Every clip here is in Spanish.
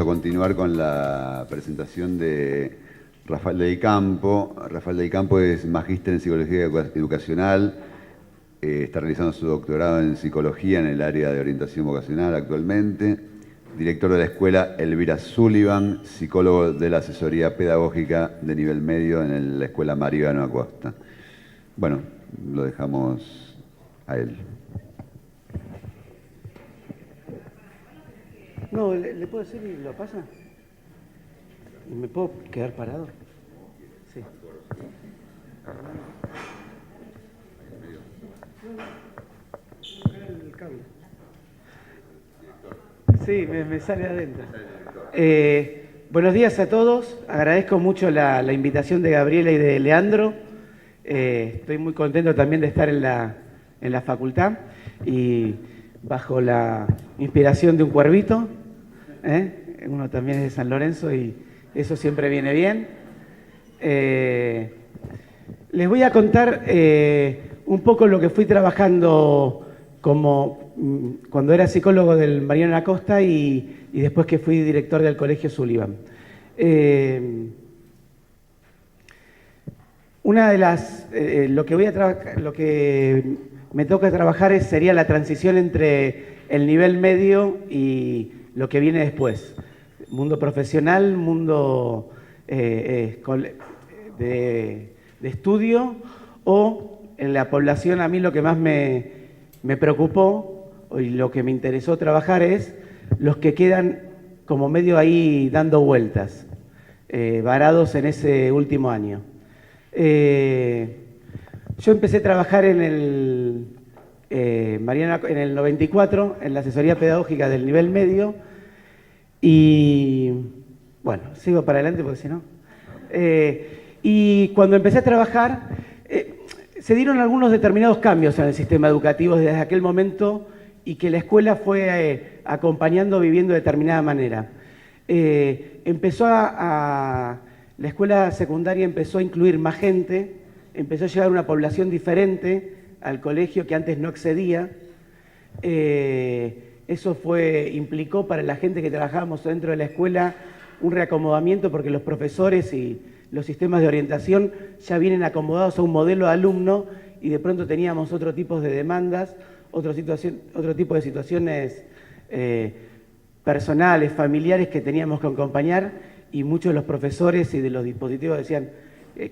continuar con la presentación de Rafael del Campo. Rafael del Campo es magíster en Psicología Educacional, está realizando su doctorado en Psicología en el área de orientación vocacional actualmente, director de la Escuela Elvira Sullivan, psicólogo de la Asesoría Pedagógica de nivel medio en la Escuela Mariano Acosta. Bueno, lo dejamos a él. No, ¿le puedo decir y lo pasa? ¿Y me puedo quedar parado? Sí. El cable. Sí, me sale adentro. Buenos días a todos. Agradezco mucho la invitación de Gabriela y de Leandro. Estoy muy contento también de estar en la facultad y bajo la inspiración de un cuervito. Uno también es de San Lorenzo y eso siempre viene bien. Les voy a contar un poco lo que fui trabajando cuando era psicólogo del Mariano Acosta y después que fui director del Colegio Sullivan. Una de las lo que me toca trabajar sería la transición entre el nivel medio y lo que viene después. Mundo profesional, mundo de estudio, o en la población. A mí lo que más me preocupó y lo que me interesó trabajar es los que quedan como medio ahí dando vueltas, varados en ese último año. Yo empecé a trabajar en el en el 94 en la asesoría pedagógica del nivel medio y bueno, sigo para adelante porque si no. Y cuando empecé a trabajar se dieron algunos determinados cambios en el sistema educativo desde aquel momento y que la escuela fue acompañando, viviendo de determinada manera. La escuela secundaria empezó a incluir más gente, empezó a llegar una población diferente al colegio que antes no accedía. Eso implicó para la gente que trabajábamos dentro de la escuela un reacomodamiento porque los profesores y los sistemas de orientación ya vienen acomodados a un modelo de alumno y de pronto teníamos otro tipo de demandas, otro tipo de situaciones personales, familiares que teníamos que acompañar y muchos de los profesores y de los dispositivos decían,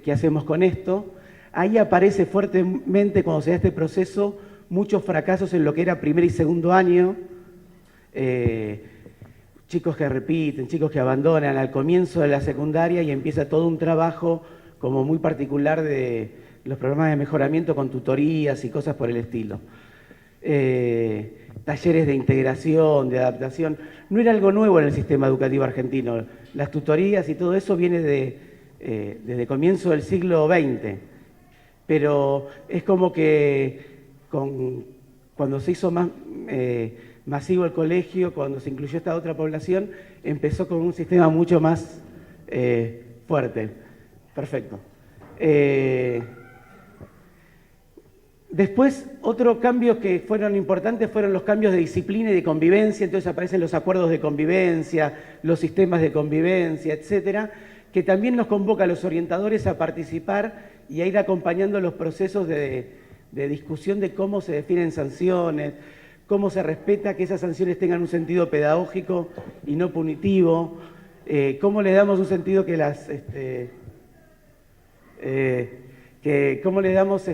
¿qué hacemos con esto? Ahí aparece fuertemente, cuando se da este proceso, muchos fracasos en lo que era primer y segundo año, chicos que repiten, chicos que abandonan al comienzo de la secundaria y empieza todo un trabajo como muy particular de los programas de mejoramiento con tutorías y cosas por el estilo. Talleres de integración, de adaptación. No era algo nuevo en el sistema educativo argentino. Las tutorías y todo eso viene desde comienzo del siglo XX. Pero es como que cuando se hizo más masivo el colegio, cuando se incluyó esta otra población, empezó con un sistema mucho más fuerte. Perfecto. Después, otro cambio que fueron importantes fueron los cambios de disciplina y de convivencia. Entonces aparecen los acuerdos de convivencia, los sistemas de convivencia, etcétera, que también nos convoca a los orientadores a participar y a ir acompañando los procesos de discusión de cómo se definen sanciones, cómo se respeta que esas sanciones tengan un sentido pedagógico y no punitivo, cómo le damos un sentido cómo le damos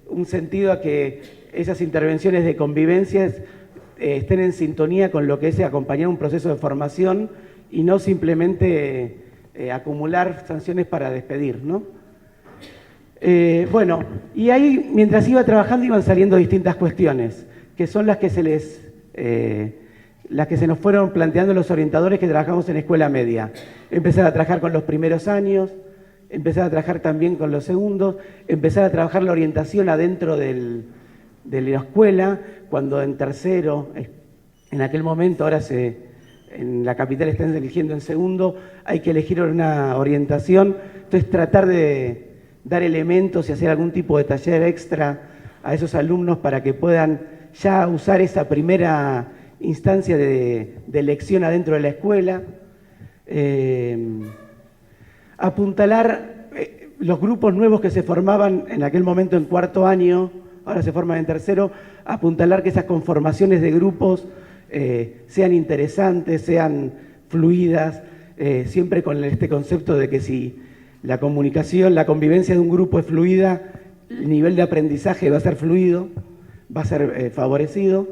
un sentido a que esas intervenciones de convivencias estén en sintonía con lo que es acompañar un proceso de formación y no simplemente acumular sanciones para despedir, ¿no? Bueno, y ahí mientras iba trabajando iban saliendo distintas cuestiones, que son las que se nos fueron planteando los orientadores que trabajamos en escuela media. Empezar a trabajar con los primeros años, empezar a trabajar también con los segundos, empezar a trabajar la orientación adentro de la escuela, cuando en tercero, en aquel momento, ahora en la capital están eligiendo en segundo, hay que elegir una orientación, entonces tratar de dar elementos y hacer algún tipo de taller extra a esos alumnos para que puedan ya usar esa primera instancia de elección adentro de la escuela. Apuntalar los grupos nuevos que se formaban en aquel momento en cuarto año, ahora se forman en tercero, apuntalar que esas conformaciones de grupos sean interesantes, sean fluidas, siempre con este concepto de que si la comunicación, la convivencia de un grupo es fluida, el nivel de aprendizaje va a ser fluido, va a ser favorecido.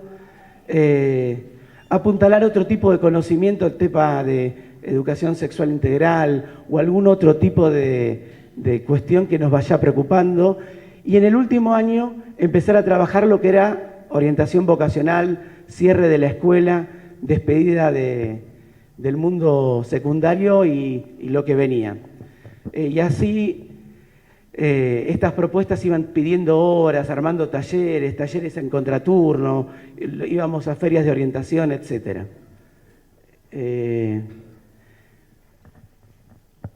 Apuntalar otro tipo de conocimiento, el tema de educación sexual integral o algún otro tipo de cuestión que nos vaya preocupando. Y en el último año empezar a trabajar lo que era orientación vocacional, cierre de la escuela, despedida del mundo secundario y lo que venía. Y así estas propuestas iban pidiendo horas, armando talleres en contraturno, íbamos a ferias de orientación, etc.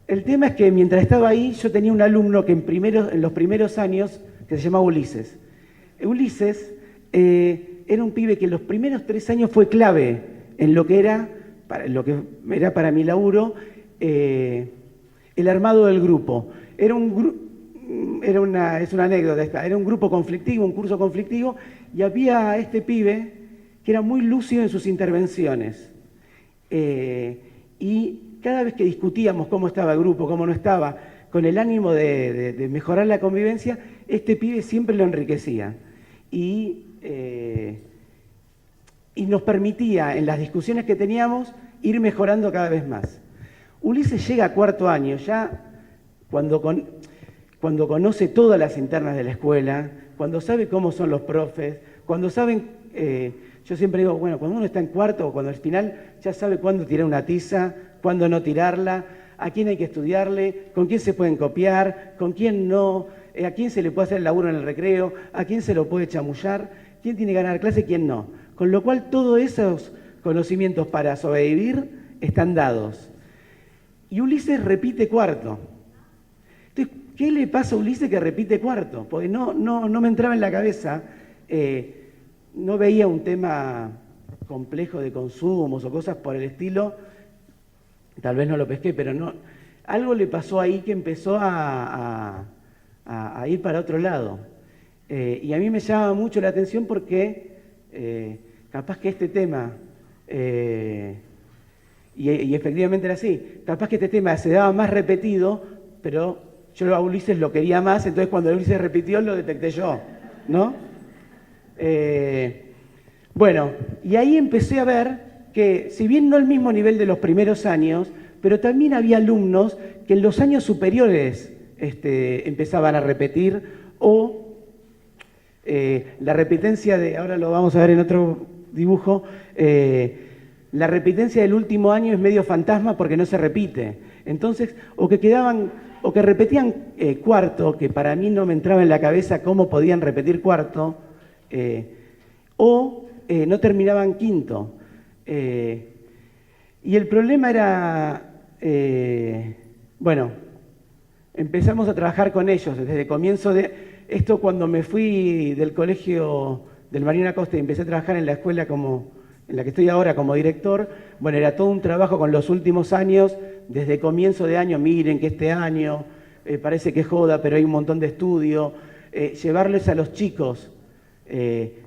El tema es que mientras estaba ahí yo tenía un alumno que en los primeros años que se llamaba Ulises. Ulises era un pibe que en los primeros 3 años fue clave en lo que era para mi laburo el armado del grupo. Es una anécdota esta, era un grupo conflictivo, un curso conflictivo, y había este pibe que era muy lúcido en sus intervenciones. Y cada vez que discutíamos cómo estaba el grupo, cómo no estaba, con el ánimo de mejorar la convivencia, este pibe siempre lo enriquecía. Y nos permitía, en las discusiones que teníamos, ir mejorando cada vez más. Ulises llega a cuarto año, ya cuando conoce todas las internas de la escuela, cuando sabe cómo son los profes, cuando saben, yo siempre digo, bueno, cuando uno está en cuarto o cuando al final ya sabe cuándo tirar una tiza, cuándo no tirarla, a quién hay que estudiarle, con quién se pueden copiar, con quién no, a quién se le puede hacer el laburo en el recreo, a quién se lo puede chamullar, quién tiene que ganar clase y quién no. Con lo cual todos esos conocimientos para sobrevivir están dados. Y Ulises repite cuarto. Entonces, ¿qué le pasa a Ulises que repite cuarto? Porque no me entraba en la cabeza, no veía un tema complejo de consumos o cosas por el estilo, tal vez no lo pesqué, pero no, algo le pasó ahí que empezó a ir para otro lado. Y a mí me llama mucho la atención porque capaz que este tema, y efectivamente era así, capaz que este tema se daba más repetido, pero yo a Ulises lo quería más, entonces cuando Ulises repitió lo detecté yo, ¿no? Bueno, y ahí empecé a ver que, si bien no al mismo nivel de los primeros años, pero también había alumnos que en los años superiores empezaban a repetir, o la repitencia ahora lo vamos a ver en otro dibujo, la repitencia del último año es medio fantasma porque no se repite. Entonces, o que repetían cuarto, que para mí no me entraba en la cabeza cómo podían repetir cuarto, o no terminaban quinto. Y el problema era, bueno, empezamos a trabajar con ellos desde el comienzo de esto. Cuando me fui del colegio del Mariano Acosta y empecé a trabajar en la escuela en la que estoy ahora como director, bueno, era todo un trabajo con los últimos años, desde comienzo de año, miren que este año parece que joda, pero hay un montón de estudio, llevarles a los chicos de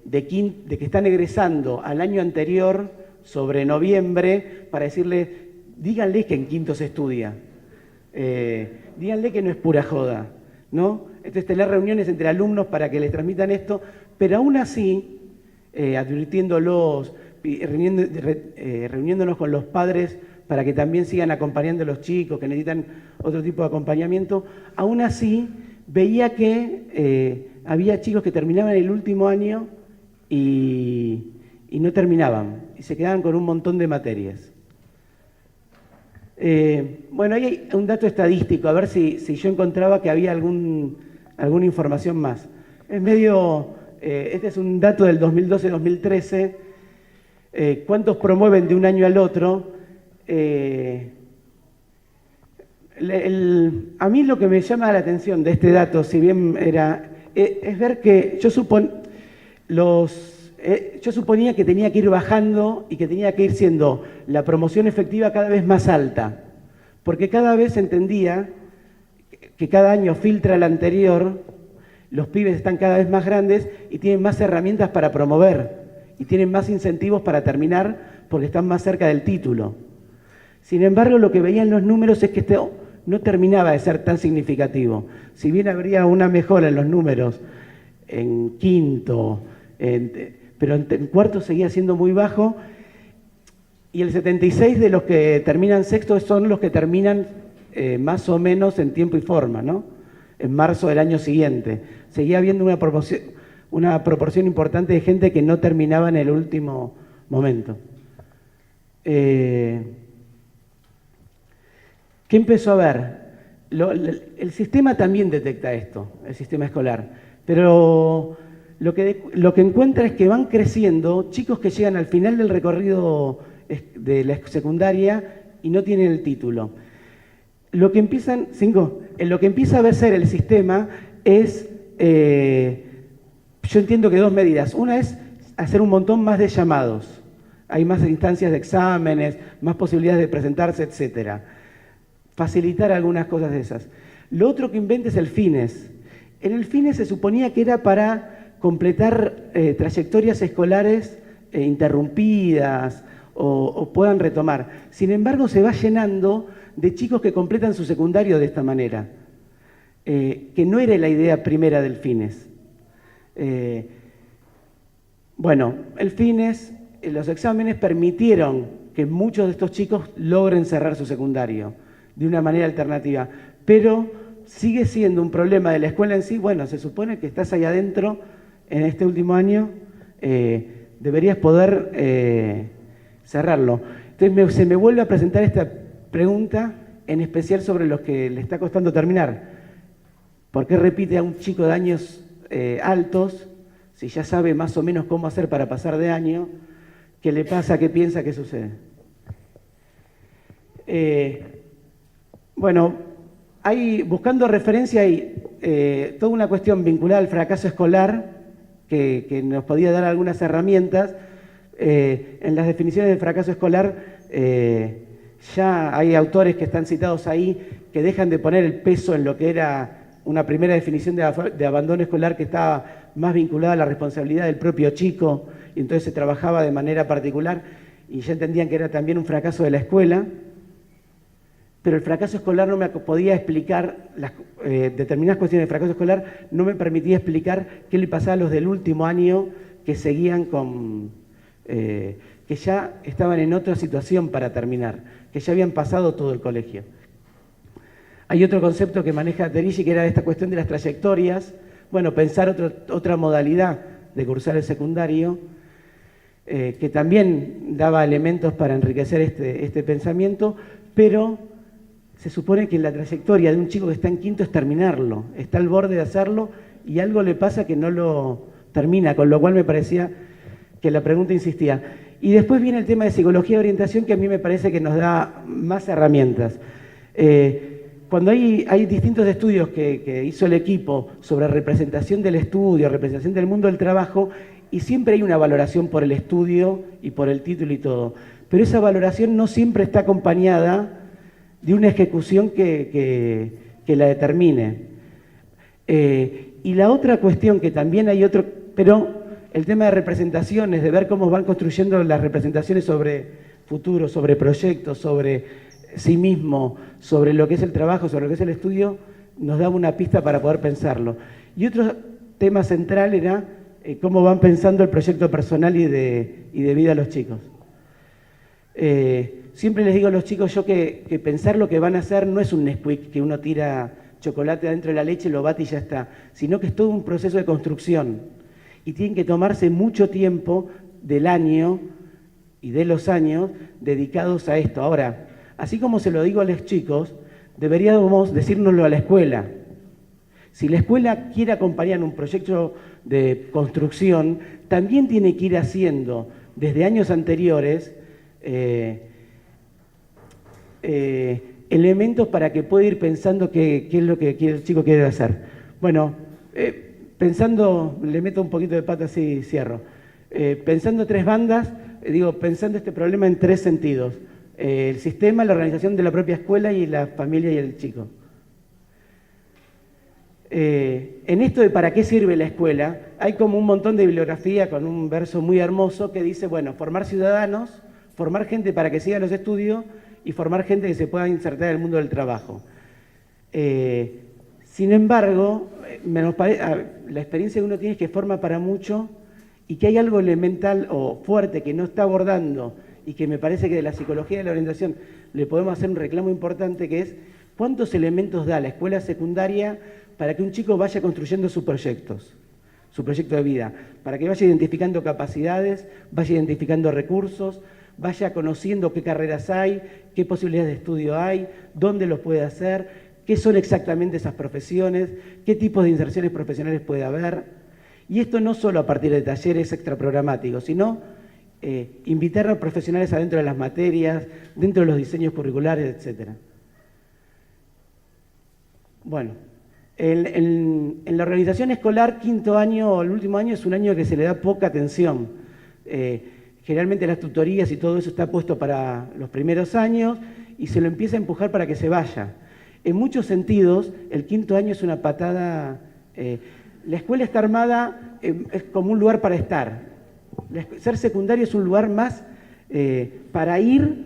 que están egresando al año anterior, sobre noviembre, para decirles, díganle que en quinto se estudia, díganle que no es pura joda, ¿no? Entonces tener reuniones entre alumnos para que les transmitan esto, pero aún así, advirtiéndolos, reuniéndonos con los padres para que también sigan acompañando a los chicos que necesitan otro tipo de acompañamiento, aún así veía que había chicos que terminaban el último año y no terminaban, y se quedaban con un montón de materias. Bueno, ahí hay un dato estadístico, a ver si yo encontraba que había alguna información más. Es medio, este es un dato del 2012-2013, ¿cuántos promueven de un año al otro? A mí lo que me llama la atención de este dato, si bien es ver que yo supongo yo suponía que tenía que ir bajando y que tenía que ir siendo la promoción efectiva cada vez más alta, porque cada vez entendía que cada año filtra el anterior, los pibes están cada vez más grandes y tienen más herramientas para promover y tienen más incentivos para terminar porque están más cerca del título. Sin embargo, lo que veían los números es que esto no terminaba de ser tan significativo. Si bien habría una mejora en los números en quinto, pero en cuarto seguía siendo muy bajo, y el 76 de los que terminan sexto son los que terminan más o menos en tiempo y forma, ¿no? En marzo del año siguiente. Seguía habiendo una proporción importante de gente que no terminaba en el último momento. ¿Qué empezó a ver? El sistema también detecta esto, el sistema escolar, pero lo que encuentra es que van creciendo chicos que llegan al final del recorrido de la secundaria y no tienen el título. Lo que empieza a ver ser el sistema es, yo entiendo que dos medidas. Una es hacer un montón más de llamados. Hay más instancias de exámenes, más posibilidades de presentarse, etc. Facilitar algunas cosas de esas. Lo otro que inventa es el FINES. En el FINES se suponía que era para completar trayectorias escolares interrumpidas o puedan retomar. Sin embargo, se va llenando de chicos que completan su secundario de esta manera, que no era la idea primera del FINES. Bueno, el FINES, los exámenes permitieron que muchos de estos chicos logren cerrar su secundario de una manera alternativa, pero sigue siendo un problema de la escuela en sí. Bueno, se supone que estás ahí adentro en este último año, deberías poder cerrarlo. Entonces se me vuelve a presentar esta pregunta, en especial sobre los que le está costando terminar. ¿Por qué repite a un chico de años altos si ya sabe más o menos cómo hacer para pasar de año? ¿Qué le pasa? ¿Qué piensa? ¿Qué sucede? Bueno, buscando referencia hay toda una cuestión vinculada al fracaso escolar que nos podía dar algunas herramientas. En las definiciones de fracaso escolar ya hay autores que están citados ahí que dejan de poner el peso en lo que era una primera definición de abandono escolar que estaba más vinculada a la responsabilidad del propio chico, y entonces se trabajaba de manera particular y ya entendían que era también un fracaso de la escuela. Pero el fracaso escolar no me podía explicar, determinadas cuestiones de fracaso escolar no me permitía explicar qué le pasaba a los del último año que seguían que ya estaban en otra situación para terminar, que ya habían pasado todo el colegio. Hay otro concepto que maneja Terici, que era esta cuestión de las trayectorias. Bueno, pensar otra modalidad de cursar el secundario, que también daba elementos para enriquecer este pensamiento, pero se supone que la trayectoria de un chico que está en quinto es terminarlo, está al borde de hacerlo y algo le pasa que no lo termina, con lo cual me parecía que la pregunta insistía. Y después viene el tema de psicología de orientación, que a mí me parece que nos da más herramientas. Cuando hay distintos estudios que hizo el equipo sobre representación del estudio, representación del mundo del trabajo, y siempre hay una valoración por el estudio y por el título y todo, pero esa valoración no siempre está acompañada de una ejecución que la determine. Y la otra cuestión que también hay otro, pero el tema de representaciones, de ver cómo van construyendo las representaciones sobre futuro, sobre proyectos, sobre sí mismo, sobre lo que es el trabajo, sobre lo que es el estudio, nos daba una pista para poder pensarlo. Y otro tema central era cómo van pensando el proyecto personal y de vida a los chicos. Siempre les digo a los chicos que pensar lo que van a hacer no es un Nesquik que uno tira chocolate adentro de la leche, lo bate y ya está, sino que es todo un proceso de construcción. Y tienen que tomarse mucho tiempo del año y de los años dedicados a esto. Ahora, así como se lo digo a los chicos, deberíamos decírnoslo a la escuela. Si la escuela quiere acompañar un proyecto de construcción, también tiene que ir haciendo desde años anteriores elementos para que pueda ir pensando qué es lo que el chico quiere hacer. Bueno, pensando, le meto un poquito de pata así y cierro. Pensando tres bandas, pensando este problema en tres sentidos. El sistema, la organización de la propia escuela y la familia y el chico. En esto de para qué sirve la escuela, hay como un montón de bibliografía con un verso muy hermoso que dice, bueno, formar ciudadanos, formar gente para que siga los estudios y formar gente que se pueda insertar en el mundo del trabajo. Sin embargo, la experiencia que uno tiene es que forma para mucho y que hay algo elemental o fuerte que no está abordando y que me parece que de la psicología de la orientación le podemos hacer un reclamo importante, que es cuántos elementos da la escuela secundaria para que un chico vaya construyendo sus proyectos, su proyecto de vida, para que vaya identificando capacidades, vaya identificando recursos, vaya conociendo qué carreras hay, qué posibilidades de estudio hay, dónde los puede hacer, qué son exactamente esas profesiones, qué tipos de inserciones profesionales puede haber. Y esto no solo a partir de talleres extraprogramáticos, sino invitar a profesionales adentro de las materias, dentro de los diseños curriculares, etc. Bueno, en la organización escolar, quinto año o el último año es un año que se le da poca atención. Generalmente las tutorías y todo eso está puesto para los primeros años y se lo empieza a empujar para que se vaya. En muchos sentidos, el quinto año es una patada. La escuela está armada es como un lugar para estar. Ser secundario es un lugar más para ir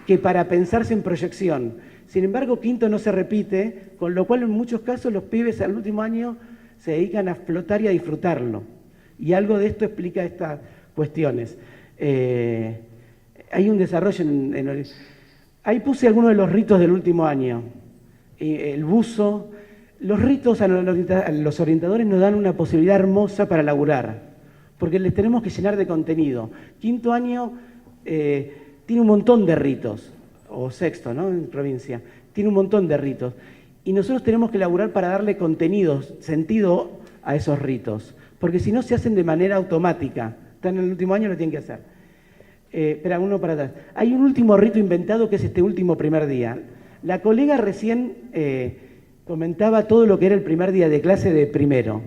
que para pensarse en proyección. Sin embargo, quinto no se repite, con lo cual en muchos casos los pibes al último año se dedican a flotar y a disfrutarlo. Y algo de esto explica estas cuestiones. Hay un desarrollo ahí puse algunos de los ritos del último año. El buzo. Los ritos a los orientadores nos dan una posibilidad hermosa para laburar, porque les tenemos que llenar de contenido. Quinto año tiene un montón de ritos, o sexto, ¿no? En provincia, tiene un montón de ritos. Y nosotros tenemos que laburar para darle contenido, sentido a esos ritos, porque si no se hacen de manera automática. Están en el último año, lo tienen que hacer. Espera, uno para atrás. Hay un último rito inventado que es este último primer día. La colega recién comentaba todo lo que era el primer día de clase de primero.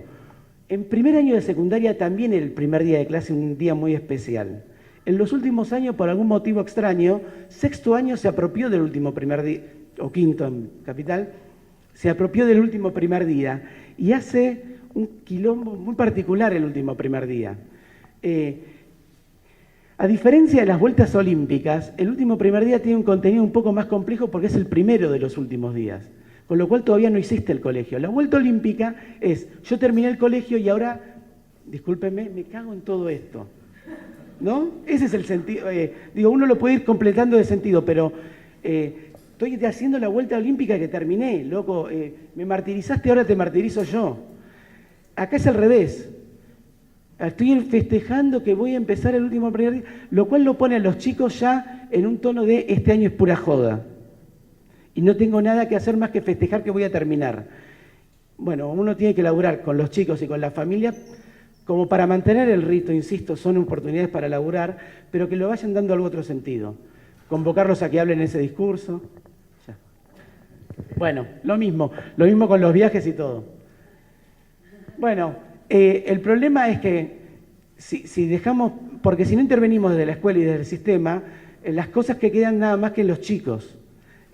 En primer año de secundaria también el primer día de clase un día muy especial. En los últimos años, por algún motivo extraño, sexto año se apropió del último primer día, o quinto en Capital, se apropió del último primer día y hace un quilombo muy particular el último primer día. A diferencia de las vueltas olímpicas, el último primer día tiene un contenido un poco más complejo porque es el primero de los últimos días, con lo cual todavía no hiciste el colegio. La vuelta olímpica es, yo terminé el colegio y ahora, discúlpenme, me cago en todo esto. ¿No? Ese es el sentido. Uno lo puede ir completando de sentido, pero estoy haciendo la vuelta olímpica que terminé, loco. Me martirizaste, ahora te martirizo yo. Acá es al revés. Estoy festejando que voy a empezar el último primer día, lo cual lo pone a los chicos ya en un tono de este año es pura joda. Y no tengo nada que hacer más que festejar que voy a terminar. Bueno, uno tiene que laburar con los chicos y con la familia como para mantener el rito, insisto, son oportunidades para laburar, pero que lo vayan dando algo otro sentido. Convocarlos a que hablen ese discurso. Ya. Bueno, lo mismo con los viajes y todo. Bueno, el problema es que si dejamos, porque si no intervenimos desde la escuela y desde el sistema, las cosas que quedan nada más que en los chicos.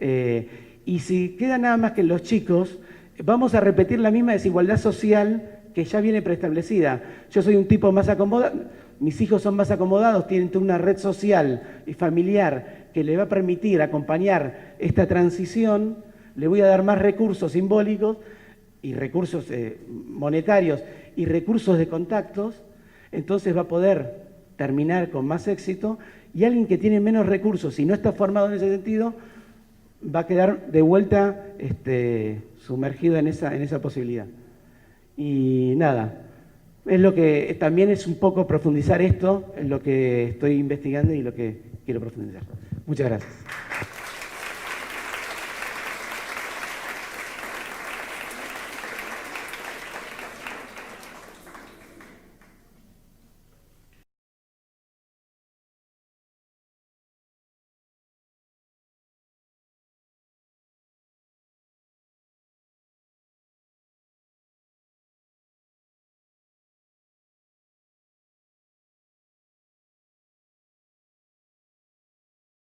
Y si queda nada más que en los chicos, vamos a repetir la misma desigualdad social que ya viene preestablecida. Yo soy un tipo más acomodado, mis hijos son más acomodados, tienen una red social y familiar que le va a permitir acompañar esta transición, le voy a dar más recursos simbólicos y recursos monetarios y recursos de contactos, entonces va a poder terminar con más éxito, y alguien que tiene menos recursos y no está formado en ese sentido va a quedar de vuelta sumergido en esa posibilidad. Y nada, es lo que también es un poco profundizar esto, en lo que estoy investigando y lo que quiero profundizar. Muchas gracias.